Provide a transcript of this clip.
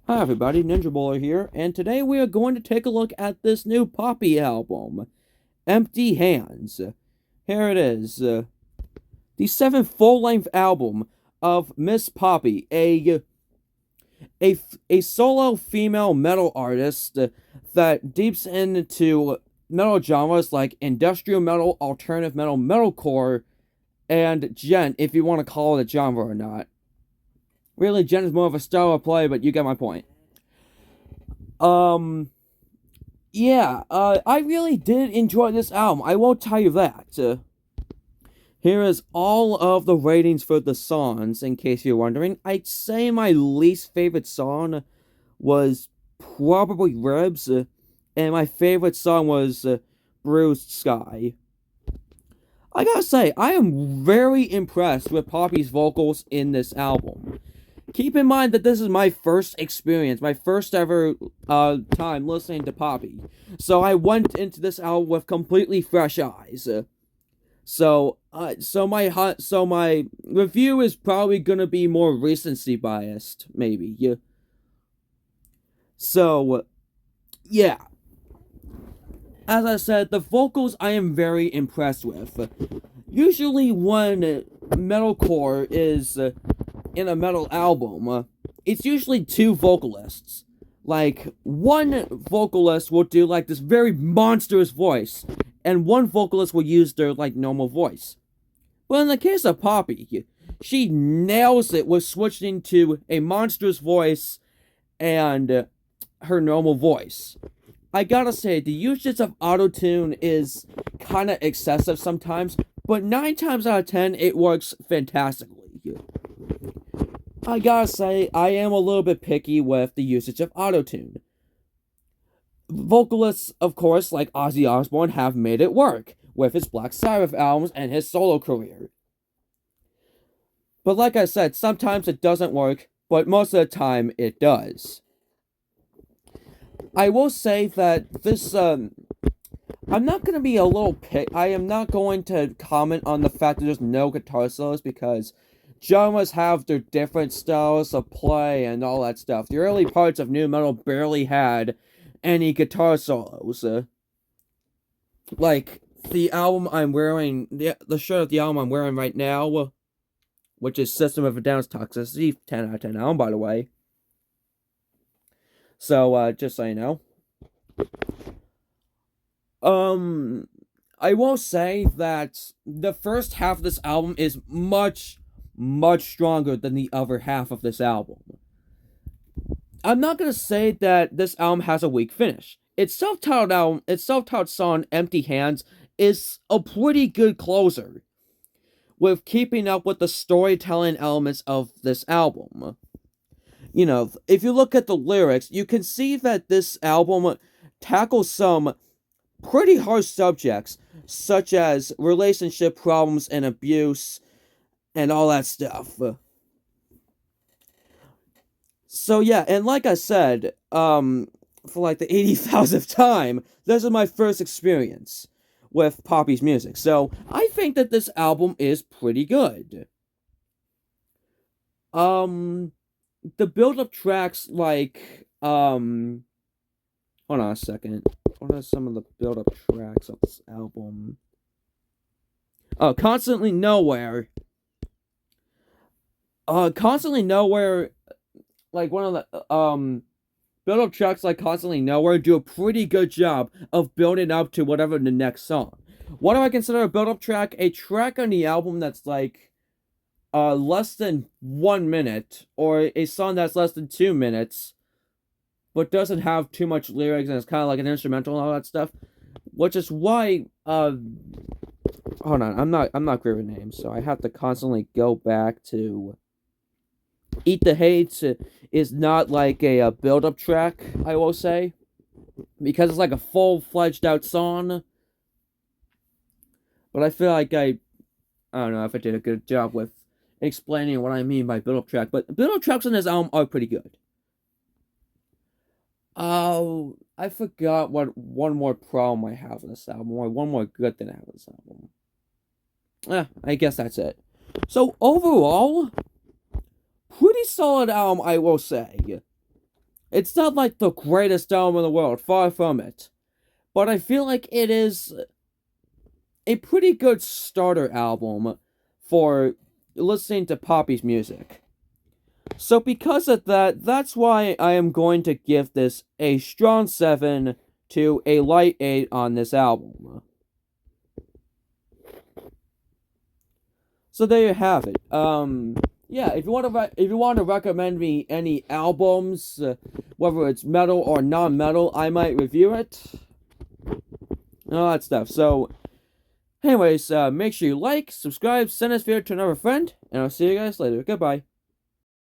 Hi everybody, Ninja Bowler here, and today we are going to take a look at this new Poppy album, Empty Hands. Here it is, the seventh full-length album of Miss Poppy, a solo female metal artist that deeps into metal genres like industrial metal, alternative metal, metalcore, and gent, if you want to call it a genre or not. Really, gent is more of a style of play, but you get my point. Um, Yeah, I really did enjoy this album. I will tell you that. Here is all of the ratings for the songs, in case you're wondering. I'd say my least favorite song was probably Ribs, and my favorite song was Bruised Sky. I gotta say, I am very impressed with Poppy's vocals in this album. Keep in mind that this is my first experience, my first ever time listening to Poppy. So I went into this album with completely fresh eyes. So my review is probably gonna be more recency biased, maybe. Yeah. So yeah, as I said, the vocals I am very impressed with. Usually, when metalcore is in a metal album, it's usually two vocalists. Like, one vocalist will do, like, this very monstrous voice, and one vocalist will use their, like, normal voice. But in the case of Poppy, she nails it with switching to a monstrous voice and her normal voice. I gotta say, the usage of autotune is kind of excessive sometimes, but 9 times out of 10, it works fantastically. I gotta say, I am a little bit picky with the usage of autotune. Vocalists, of course, like Ozzy Osbourne, have made it work with his Black Sabbath albums and his solo career. But like I said, sometimes it doesn't work, but most of the time it does. I will say that I'm not gonna be a little I am not going to comment on the fact that there's no guitar solos because genres have their different styles of play and all that stuff. The early parts of nu metal barely had any guitar solos. Like the album I'm wearing, the shirt of the album I'm wearing right now, which is System of a Down's Toxicity, 10 out of 10 album, by the way. So, just so you know. I will say that the first half of this album is much, much stronger than the other half of this album. I'm not gonna say that this album has a weak finish. Its self-titled song "Empty Hands" is a pretty good closer, with keeping up with the storytelling elements of this album. You know, if you look at the lyrics, you can see that this album tackles some pretty harsh subjects, such as relationship problems and abuse and all that stuff. So yeah, and like I said, for like the 80,000th time, this is my first experience with Poppy's music. So I think that this album is pretty good. Um, the build-up tracks hold on a second. What are some of the build-up tracks of this album? Oh, Constantly Nowhere. Constantly Nowhere, like one of the build-up tracks like Constantly Nowhere do a pretty good job of building up to whatever the next song. What do I consider a build-up track? A track on the album that's like less than 1 minute, or a song that's less than 2 minutes, but doesn't have too much lyrics and it's kind of like an instrumental and all that stuff. Which is why hold on, I'm not great with names, so I have to constantly go back to Eat the Hate is not like a build-up track, I will say, because it's like a full-fledged out song. But I feel like I don't know if I did a good job with explaining what I mean by build-up track, but build-up tracks on this album are pretty good. Oh, I forgot what one more problem I have with this album, or one more good thing I have with this album. I guess that's it. So overall, pretty solid album, I will say. It's not like the greatest album in the world, far from it. But I feel like it is a pretty good starter album for listening to Poppy's music. So because of that, that's why I am going to give this a strong 7 to a light 8 on this album. So there you have it. Yeah, if you want to recommend me any albums, whether it's metal or non-metal, I might review it. All that stuff. So, anyways, make sure you like, subscribe, send this video to another friend, and I'll see you guys later. Goodbye.